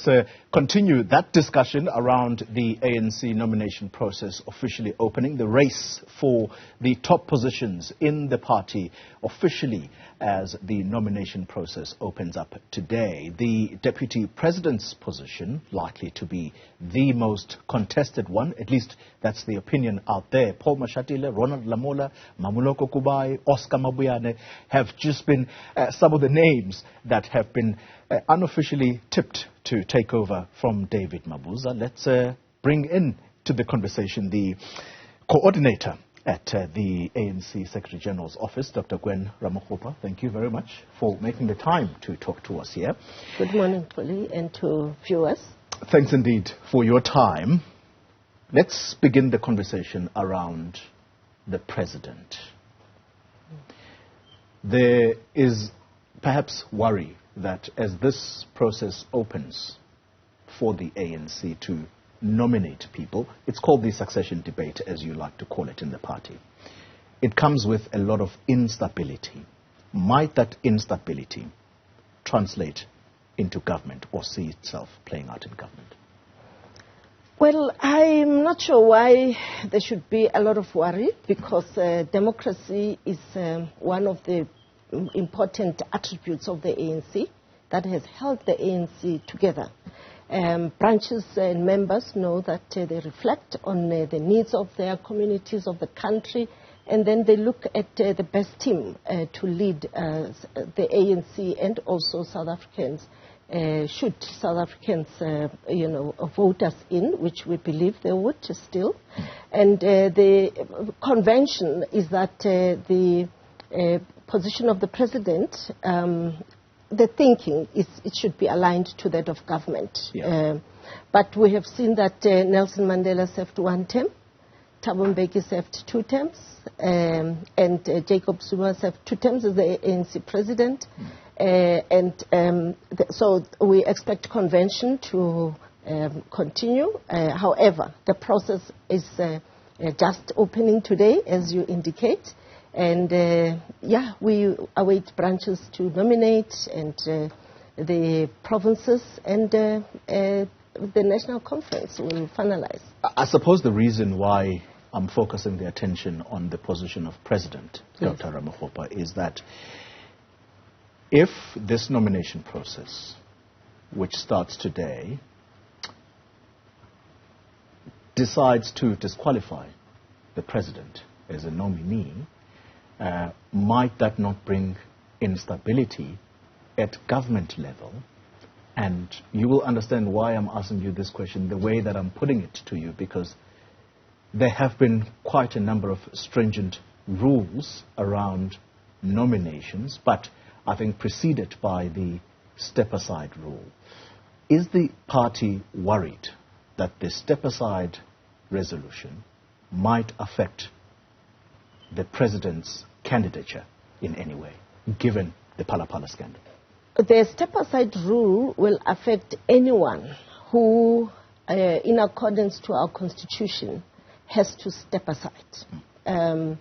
let's continue that discussion around the ANC nomination process officially opening, the race for the top positions in the party officially as the nomination process opens up today. The Deputy President's position likely to be the most contested one, at least that's the opinion out there. Paul Mashatile, Ronald Lamola, Mmamoloko Kubayi, Oscar Mabuyane have just been some of the names that have been unofficially tipped to take over from David Mabuza. Let's bring in to the conversation the coordinator at the ANC Secretary General's office, Dr. Gwen Ramokgopa. Thank you very much for making the time to talk to us here. Good morning, Polly, and to viewers. Thanks indeed for your time. Let's begin the conversation around the President. There is perhaps worry that as this process opens for the ANC to nominate people, it's called the succession debate, as you like to call it in the party. It comes with a lot of instability. Might that instability translate into government or see itself playing out in government? Well, I'm not sure why there should be a lot of worry, because democracy is one of the important attributes of the ANC that has held the ANC together. Branches and members know that they reflect on the needs of their communities, of the country, and then they look at the best team to lead the ANC and also South Africans. Should South Africans, vote us in, which we believe they would still. And the convention is that the position of the President, the thinking is it should be aligned to that of government. Yeah. But we have seen that Nelson Mandela served 1 term, Thabo Mbeki served 2 terms, and Jacob Zuma served 2 terms as the ANC President. So we expect convention to continue. However, the process is just opening today, as you indicate. And, we await branches to nominate, and the provinces and the national conference will finalize. I suppose the reason why I'm focusing the attention on the position of President, yes, Dr. Ramokgopa, is that if this nomination process, which starts today, decides to disqualify the President as a nominee, might that not bring instability at government level? And you will understand why I'm asking you this question the way that I'm putting it to you, because there have been quite a number of stringent rules around nominations, but I think preceded by the step-aside rule. Is the party worried that the step-aside resolution might affect the President's candidature in any way, given the Phala scandal? The step-aside rule will affect anyone who, in accordance to our Constitution, has to step aside. At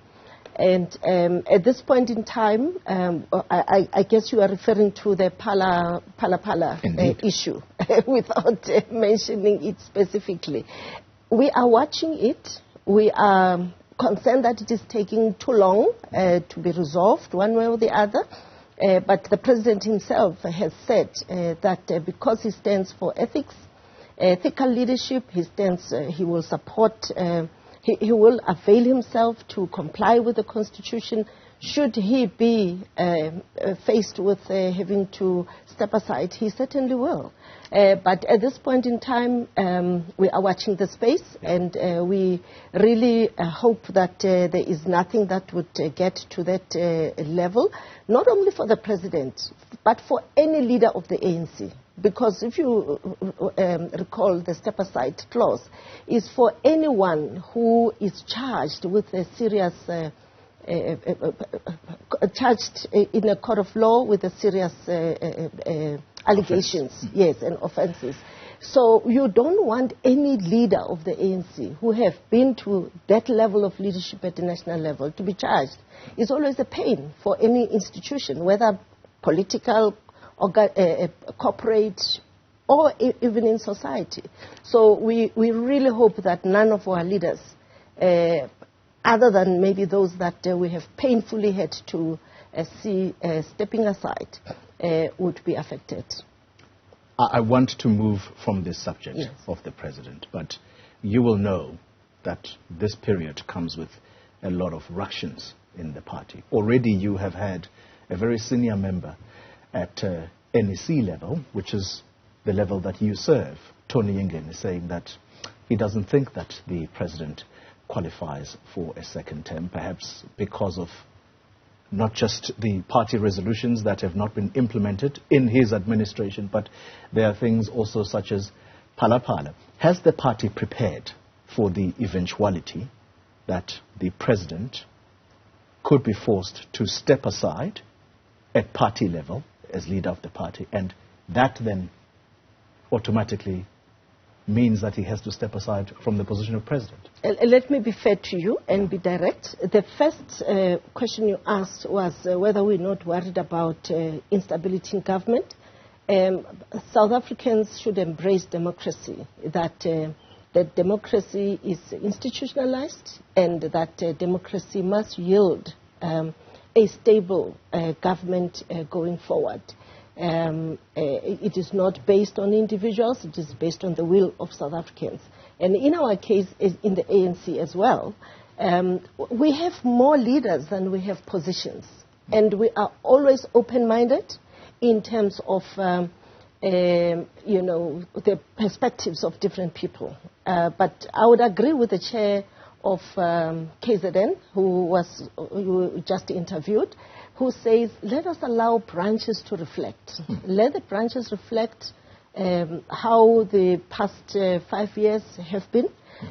this point in time, I guess you are referring to the Phala issue, without mentioning it specifically. We are watching it. We are concerned that it is taking too long to be resolved one way or the other. But the President himself has said that because he stands for ethics, ethical leadership, he will support, he will avail himself to comply with the Constitution. Should he be faced with having to step aside, he certainly will. But at this point in time, we are watching the space, and we really hope that there is nothing that would get to that level, not only for the President, but for any leader of the ANC. Because if you recall, the step-aside clause is for anyone who is charged with a serious charged in a court of law with a serious allegations, yes, and offences. So you don't want any leader of the ANC who have been to that level of leadership at the national level to be charged. It's always a pain for any institution, whether political, or corporate, or even in society. So we really hope that none of our leaders, other than maybe those that we have painfully had to see stepping aside, would be affected. I want to move from this subject Yes. of the president, but you will know that this period comes with a lot of ructions in the party. Already you have had a very senior member at NEC level, which is the level that you serve, Tony Yingeni, saying that he doesn't think that the president qualifies for a second term, perhaps because of not just the party resolutions that have not been implemented in his administration, but there are things also such as Phala. Has the party prepared for the eventuality that the president could be forced to step aside at party level as leader of the party, and that then automatically means that he has to step aside from the position of president? Let me be fair to you and be direct. The first question you asked was whether we're not worried about instability in government. South Africans should embrace democracy, that democracy is institutionalized and that democracy must yield a stable government going forward. It is not based on individuals, it is based on the will of South Africans. And in our case, in the ANC as well, we have more leaders than we have positions. And we are always open-minded in terms of, the perspectives of different people. But I would agree with the chair of KZN, who you just interviewed, who says, let us allow branches to reflect. Let the branches reflect how the past 5 years have been.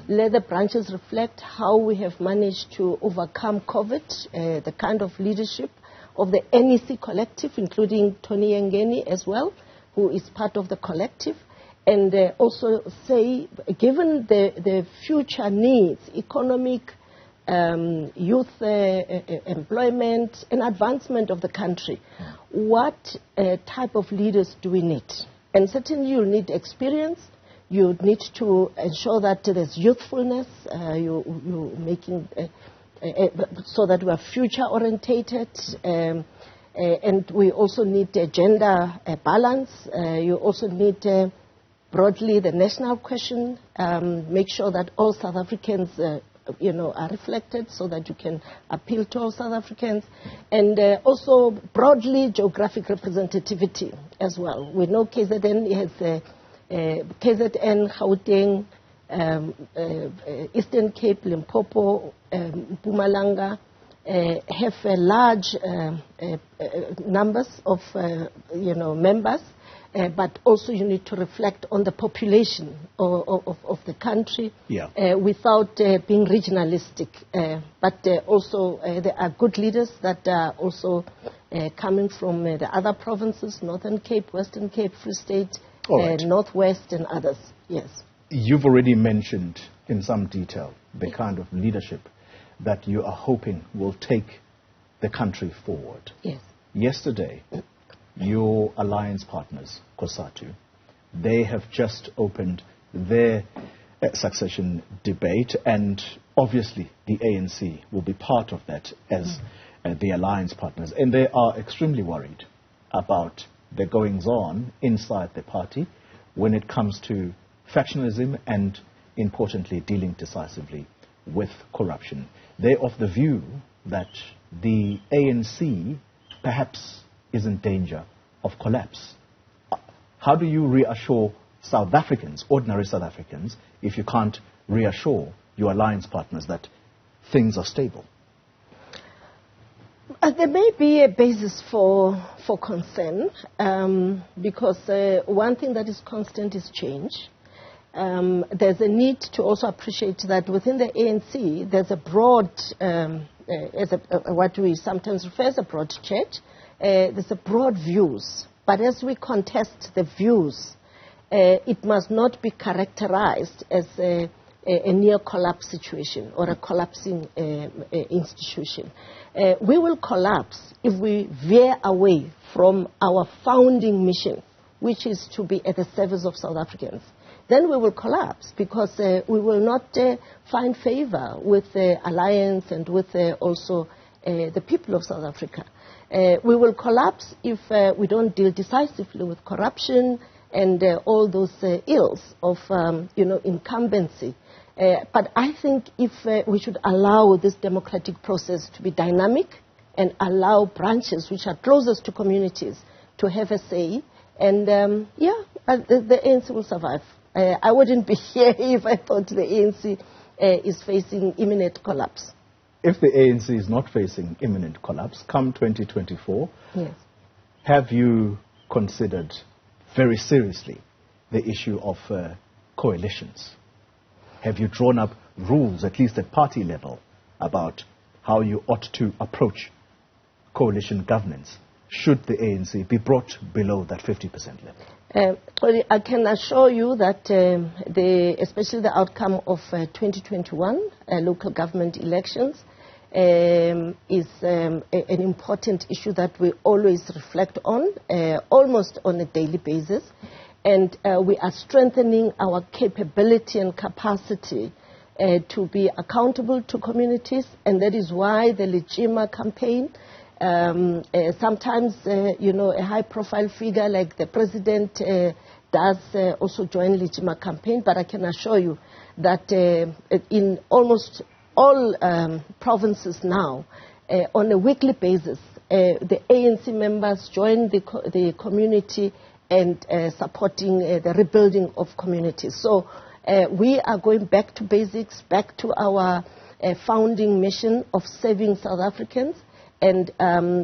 Let the branches reflect how we have managed to overcome COVID, the kind of leadership of the NEC collective, including Tony Yingeni as well, who is part of the collective. And also say, given the future needs, economic, youth employment, and advancement of the country, what type of leaders do we need? And certainly you need experience. You need to ensure that there's youthfulness. You're making so that we are future orientated. And we also need gender balance. You also need broadly the national question. Make sure that all South Africans are reflected so that you can appeal to all South Africans. And also broadly geographic representativity as well. We know KZN has KZN, Gauteng, Eastern Cape, Limpopo, Mpumalanga, have large numbers of members. But also you need to reflect on the population of the country without being regionalistic. But also there are good leaders that are also coming from the other provinces, Northern Cape, Western Cape, Free State, Northwest and others. Yes. You've already mentioned in some detail the kind of leadership that you are hoping will take the country forward. Yes. Yesterday, your alliance partners, COSATU, they have just opened their succession debate, and obviously the ANC will be part of that as the alliance partners. And they are extremely worried about the goings-on inside the party when it comes to factionalism and, importantly, dealing decisively with corruption. They're of the view that the ANC perhaps is in danger of collapse. How do you reassure South Africans, ordinary South Africans, if you can't reassure your alliance partners that things are stable? There may be a basis for concern because one thing that is constant is change. There's a need to also appreciate that within the ANC there's a broad, what we sometimes refer as a broad church. There's a broad views, but as we contest the views, it must not be characterized as a near collapse situation or a collapsing institution. We will collapse if we veer away from our founding mission, which is to be at the service of South Africans, then we will collapse because we will not find favor with the alliance and with also the people of South Africa. We will collapse if we don't deal decisively with corruption and all those ills of incumbency. But I think if we should allow this democratic process to be dynamic and allow branches which are closest to communities to have a say, and the ANC will survive. I wouldn't be here if I thought the ANC is facing imminent collapse. If the ANC is not facing imminent collapse, come 2024, yes, have you considered very seriously the issue of coalitions? Have you drawn up rules, at least at party level, about how you ought to approach coalition governance should the ANC be brought below that 50% level? I can assure you that especially the outcome of 2021 local government elections is an important issue that we always reflect on, almost on a daily basis. And we are strengthening our capability and capacity to be accountable to communities. And that is why the Legima campaign, sometimes, a high-profile figure like the president does also join Legima campaign. But I can assure you that in almost all provinces now, on a weekly basis, the ANC members join the community and supporting the rebuilding of communities. So we are going back to basics, back to our founding mission of serving South Africans. And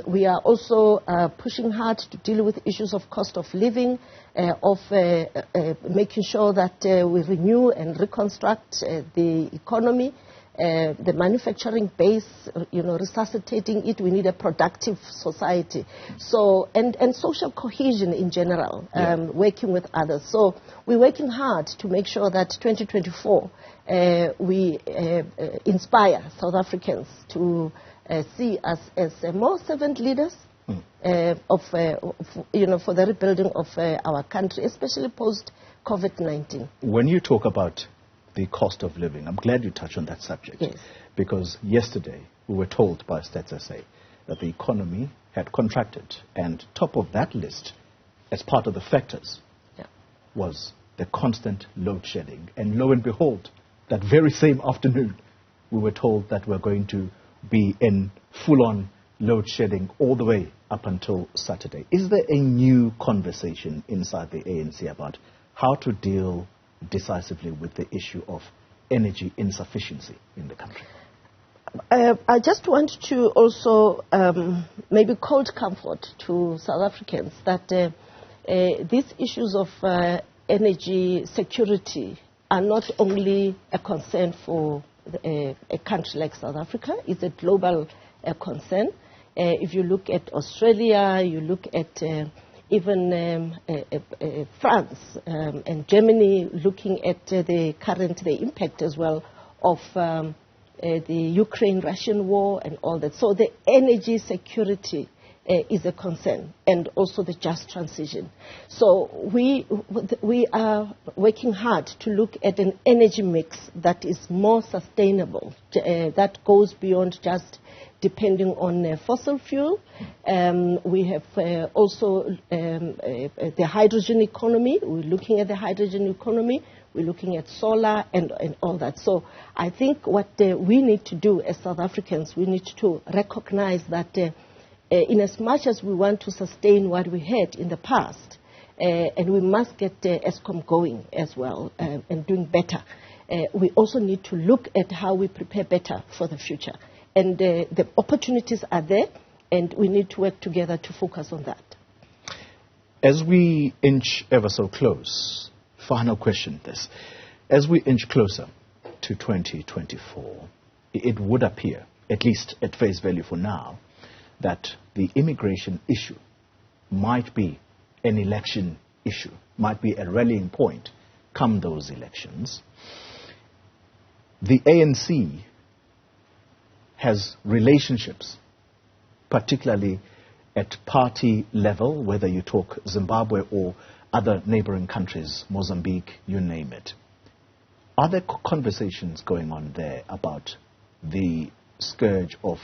we are also pushing hard to deal with issues of cost of living, of making sure that we renew and reconstruct the economy, the manufacturing base, resuscitating it. We need a productive society. So, and social cohesion in general, working with others. So we're working hard to make sure that 2024 we inspire South Africans to see us as more servant leaders for the rebuilding of our country, especially post-COVID-19. When you talk about the cost of living, I'm glad you touched on that subject. Yes. Because yesterday we were told by Stats SA that the economy had contracted, and top of that list, as part of the factors, was the constant load shedding. And lo and behold, that very same afternoon, we were told that we're going to be in full-on load shedding all the way up until Saturday. Is there a new conversation inside the ANC about how to deal decisively with the issue of energy insufficiency in the country? I just want to also maybe cold comfort to South Africans that these issues of energy security are not only a concern for a country like South Africa, it's a global concern. If you look at Australia, you look at even France and Germany, looking at the impact as well of the Ukraine-Russian war and all that. So the energy security is a concern, and also the just transition. So we are working hard to look at an energy mix that is more sustainable, that goes beyond just depending on fossil fuel. We have also the hydrogen economy. We're looking at the hydrogen economy. We're looking at solar and all that. So I think what we need to do as South Africans, we need to recognize that in as much as we want to sustain what we had in the past, and we must get Eskom going as well and doing better, we also need to look at how we prepare better for the future. And the opportunities are there, and we need to work together to focus on that. As we inch ever so close, final question this. As we inch closer to 2024, it would appear, at least at face value for now, that the immigration issue might be an election issue, might be a rallying point come those elections. The ANC has relationships, particularly at party level, whether you talk Zimbabwe or other neighboring countries, Mozambique, you name it. Are there conversations going on there about the scourge of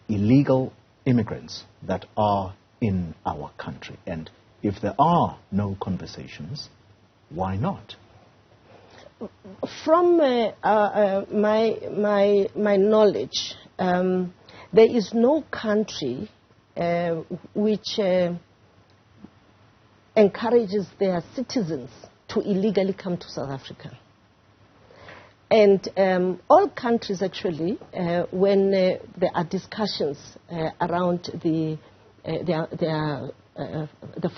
illegal immigrants that are in our country? And if there are no conversations, why not? From my knowledge, there is no country which encourages their citizens to illegally come to South Africa. And all countries actually, when there are discussions around the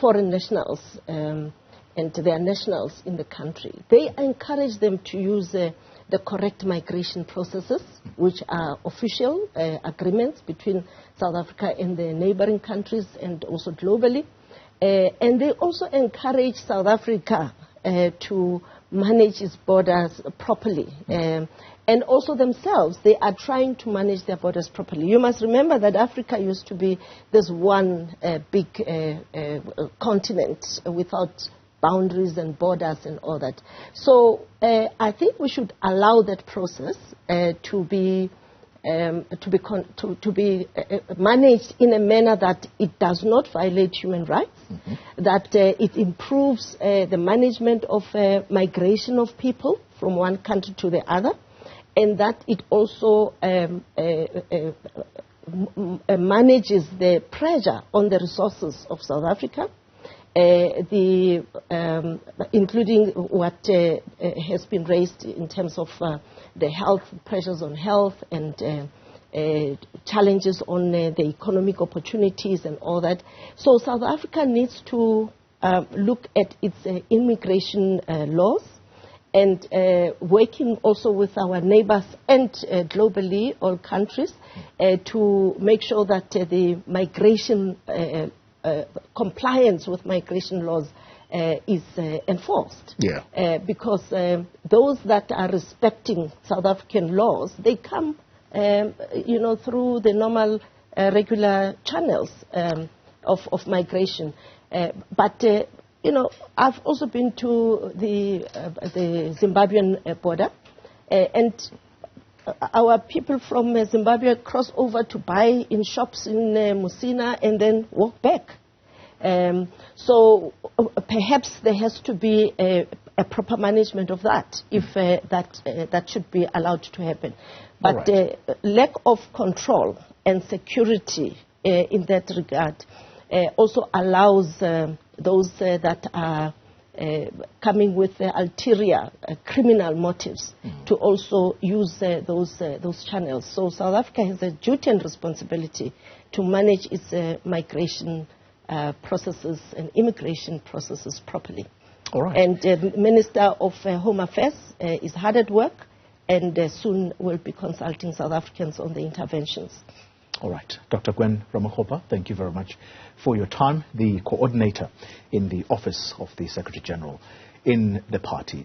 foreign nationals and their nationals in the country, they encourage them to use the correct migration processes, which are official agreements between South Africa and the neighboring countries and also globally. And they also encourage South Africa to manage its borders properly. And also themselves, they are trying to manage their borders properly. You must remember that Africa used to be this one big continent without boundaries and borders and all that. So I think we should allow that process to be managed in a manner that it does not violate human rights, that it improves the management of migration of people from one country to the other, and that it also manages the pressure on the resources of South Africa, including what has been raised in terms of the health, pressures on health and challenges on the economic opportunities and all that. So South Africa needs to look at its immigration laws and working also with our neighbors and globally, all countries, to make sure that the migration compliance with migration laws is enforced. Yeah. Because those that are respecting South African laws, they come, through the normal, regular channels of migration. But I've also been to the Zimbabwean border, and our people from Zimbabwe cross over to buy in shops in Musina and then walk back. So perhaps there has to be a proper management of that, if that should be allowed to happen. But lack of control and security in that regard also allows those that are coming with ulterior criminal motives to also use those channels. So South Africa has a duty and responsibility to manage its migration processes and immigration processes properly. All right. And the Minister of Home Affairs is hard at work, and soon will be consulting South Africans on the interventions. All right. Dr. Gwen Ramokgopa, thank you very much for your time, the coordinator in the Office of the Secretary General in the party.